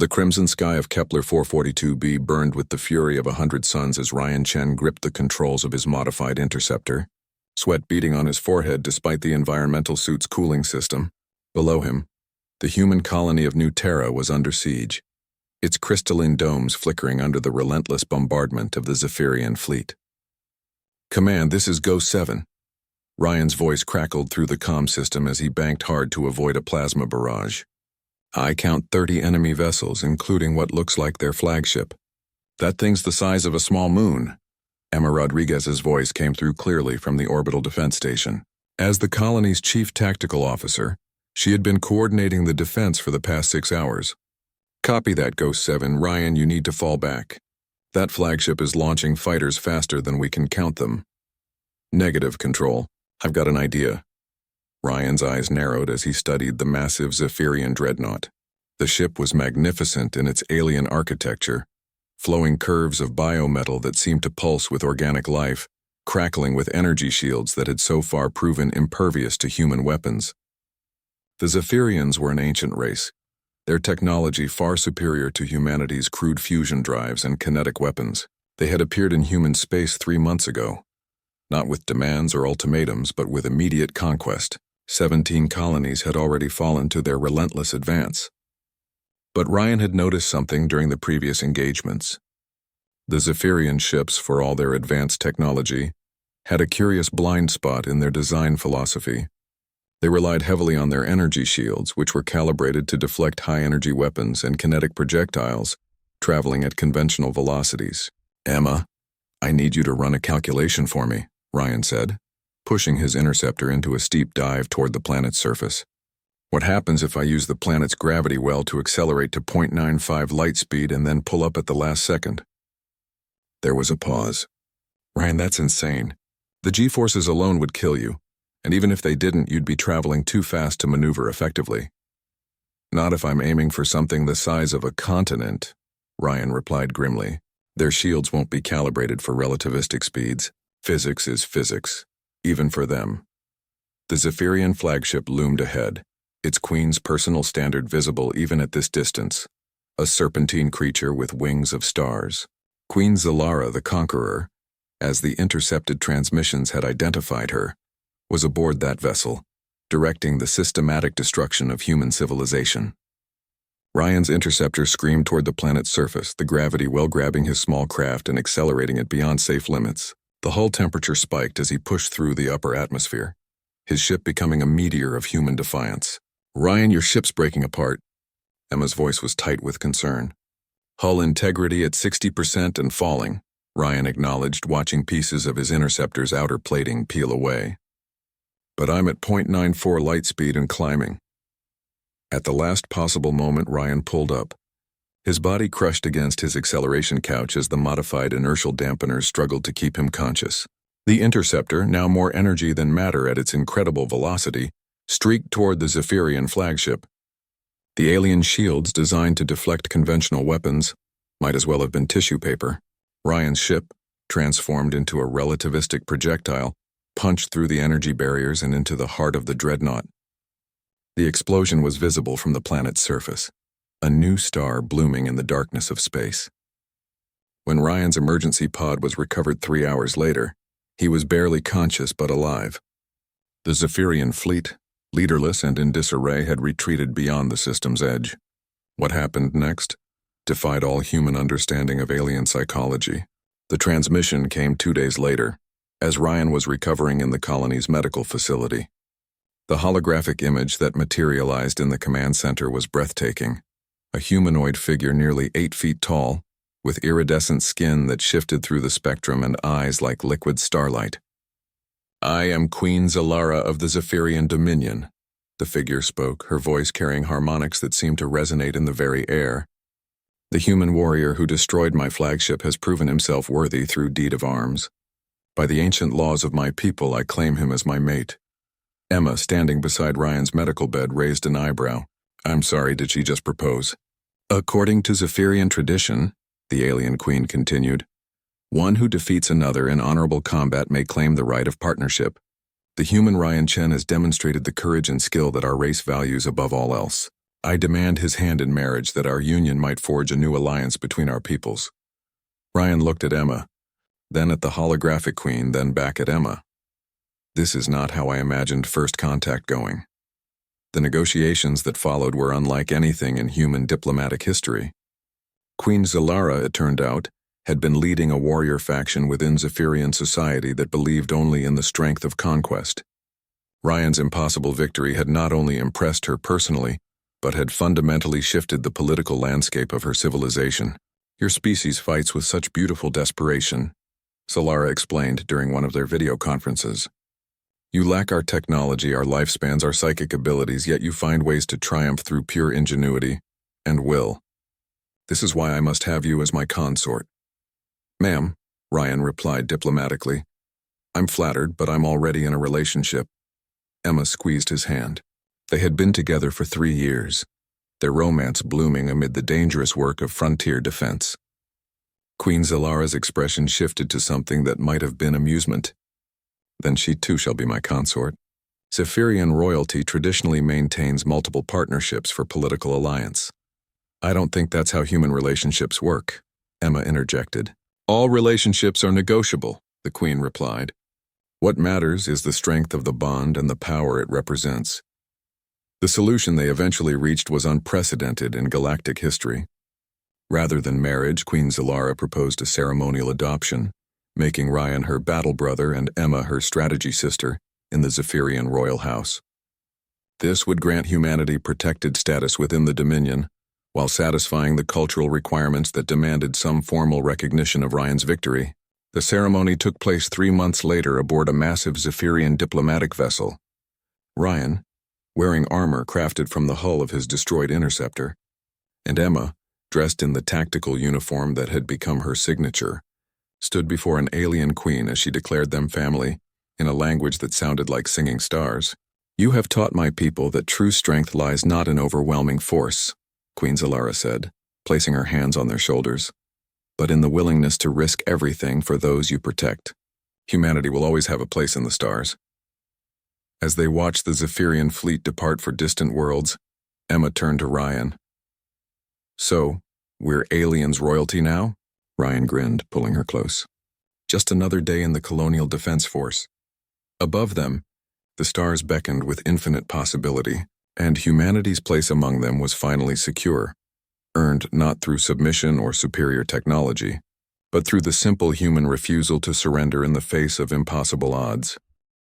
The crimson sky of Kepler 442b burned with the fury of 100 suns as Ryan Chen gripped the controls of his modified interceptor, sweat beading on his forehead despite the environmental suit's cooling system. Below him, the human colony of New Terra was under siege, its crystalline domes flickering under the relentless bombardment of the Zephyrian fleet. "Command, this is Ghost 7. Ryan's voice crackled through the comm system as he banked hard to avoid a plasma barrage. "I count 30 enemy vessels, including what looks like their flagship. That thing's the size of a small moon." Emma Rodriguez's voice came through clearly from the orbital defense station. As the colony's chief tactical officer, she had been coordinating the defense for the past 6 hours. "Copy that, Ghost 7. Ryan, you need to fall back. That flagship is launching fighters faster than we can count them." "Negative, Control. I've got an idea." Ryan's eyes narrowed as he studied the massive Zephyrian dreadnought. The ship was magnificent in its alien architecture, flowing curves of biometal that seemed to pulse with organic life, crackling with energy shields that had so far proven impervious to human weapons. The Zephyrians were an ancient race, their technology far superior to humanity's crude fusion drives and kinetic weapons. They had appeared in human space 3 months ago, not with demands or ultimatums, but with immediate conquest. 17 colonies had already fallen to their relentless advance. But Ryan had noticed something during the previous engagements. The Zephyrian ships, for all their advanced technology, had a curious blind spot in their design philosophy. They relied heavily on their energy shields, which were calibrated to deflect high-energy weapons and kinetic projectiles, traveling at conventional velocities. "Emma, I need you to run a calculation for me," Ryan said, pushing his interceptor into a steep dive toward the planet's surface. "What happens if I use the planet's gravity well to accelerate to 0.95 light speed and then pull up at the last second?" There was a pause. "Ryan, that's insane. The G-forces alone would kill you, and even if they didn't, you'd be traveling too fast to maneuver effectively." "Not if I'm aiming for something the size of a continent," Ryan replied grimly. "Their shields won't be calibrated for relativistic speeds. Physics is physics, even for them." The Zephyrian flagship loomed ahead, its queen's personal standard visible even at this distance, a serpentine creature with wings of stars. Queen Zalara the Conqueror, as the intercepted transmissions had identified her, was aboard that vessel, directing the systematic destruction of human civilization. Ryan's interceptor screamed toward the planet's surface, the gravity well grabbing his small craft and accelerating it beyond safe limits. The hull temperature spiked as he pushed through the upper atmosphere, his ship becoming a meteor of human defiance. "Ryan, your ship's breaking apart." Emma's voice was tight with concern. "Hull integrity at 60% and falling," Ryan acknowledged, watching pieces of his interceptor's outer plating peel away. "But I'm at 0.94 light speed and climbing." At the last possible moment, Ryan pulled up. His body crushed against his acceleration couch as the modified inertial dampeners struggled to keep him conscious. The interceptor, now more energy than matter at its incredible velocity, streaked toward the Zephyrian flagship. The alien shields designed to deflect conventional weapons might as well have been tissue paper. Ryan's ship, transformed into a relativistic projectile, punched through the energy barriers and into the heart of the dreadnought. The explosion was visible from the planet's surface, a new star blooming in the darkness of space. When Ryan's emergency pod was recovered 3 hours later, he was barely conscious but alive. The Zephyrian fleet, leaderless and in disarray, had retreated beyond the system's edge. What happened next defied all human understanding of alien psychology. The transmission came 2 days later, as Ryan was recovering in the colony's medical facility. The holographic image that materialized in the command center was breathtaking. A humanoid figure nearly 8 feet tall, with iridescent skin that shifted through the spectrum and eyes like liquid starlight. "I am Queen Zalara of the Zephyrian Dominion," the figure spoke, her voice carrying harmonics that seemed to resonate in the very air. "The human warrior who destroyed my flagship has proven himself worthy through deed of arms. By the ancient laws of my people, I claim him as my mate." Emma, standing beside Ryan's medical bed, raised an eyebrow. "I'm sorry, did she just propose?" "According to Zephyrian tradition," the alien queen continued, "one who defeats another in honorable combat may claim the right of partnership. The human Ryan Chen has demonstrated the courage and skill that our race values above all else." I demand his hand in marriage that our union might forge a new alliance between our peoples. Ryan looked at Emma, then at the holographic queen, then back at Emma. This is not how I imagined first contact going. The negotiations that followed were unlike anything in human diplomatic history. Queen Zalara, it turned out, had been leading a warrior faction within Zephyrian society that believed only in the strength of conquest. Ryan's impossible victory had not only impressed her personally, but had fundamentally shifted the political landscape of her civilization. Your species fights with such beautiful desperation, Zalara explained during one of their video conferences. You lack our technology, our lifespans, our psychic abilities, yet you find ways to triumph through pure ingenuity and will. This is why I must have you as my consort. Ma'am, Ryan replied diplomatically. I'm flattered, but I'm already in a relationship. Emma squeezed his hand. They had been together for 3 years, their romance blooming amid the dangerous work of frontier defense. Queen Zalara's expression shifted to something that might have been amusement. Then she too shall be my consort. Zephyrian royalty traditionally maintains multiple partnerships for political alliance. I don't think that's how human relationships work, Emma interjected. All relationships are negotiable, the queen replied. What matters is the strength of the bond and the power it represents. The solution they eventually reached was unprecedented in galactic history. Rather than marriage, Queen Zalara proposed a ceremonial adoption, making Ryan her battle brother and Emma her strategy sister in the Zephyrian royal house. This would grant humanity protected status within the Dominion, while satisfying the cultural requirements that demanded some formal recognition of Ryan's victory. The ceremony took place 3 months later aboard a massive Zephyrian diplomatic vessel. Ryan, wearing armor crafted from the hull of his destroyed interceptor, and Emma, dressed in the tactical uniform that had become her signature, stood before an alien queen as she declared them family, in a language that sounded like singing stars. You have taught my people that true strength lies not in overwhelming force, Queen Zalara said, placing her hands on their shoulders, but in the willingness to risk everything for those you protect. Humanity will always have a place in the stars. As they watched the Zephyrian fleet depart for distant worlds, Emma turned to Ryan. So, we're aliens royalty now? Ryan grinned, pulling her close. Just another day in the Colonial Defense Force. Above them, the stars beckoned with infinite possibility, and humanity's place among them was finally secure, earned not through submission or superior technology, but through the simple human refusal to surrender in the face of impossible odds.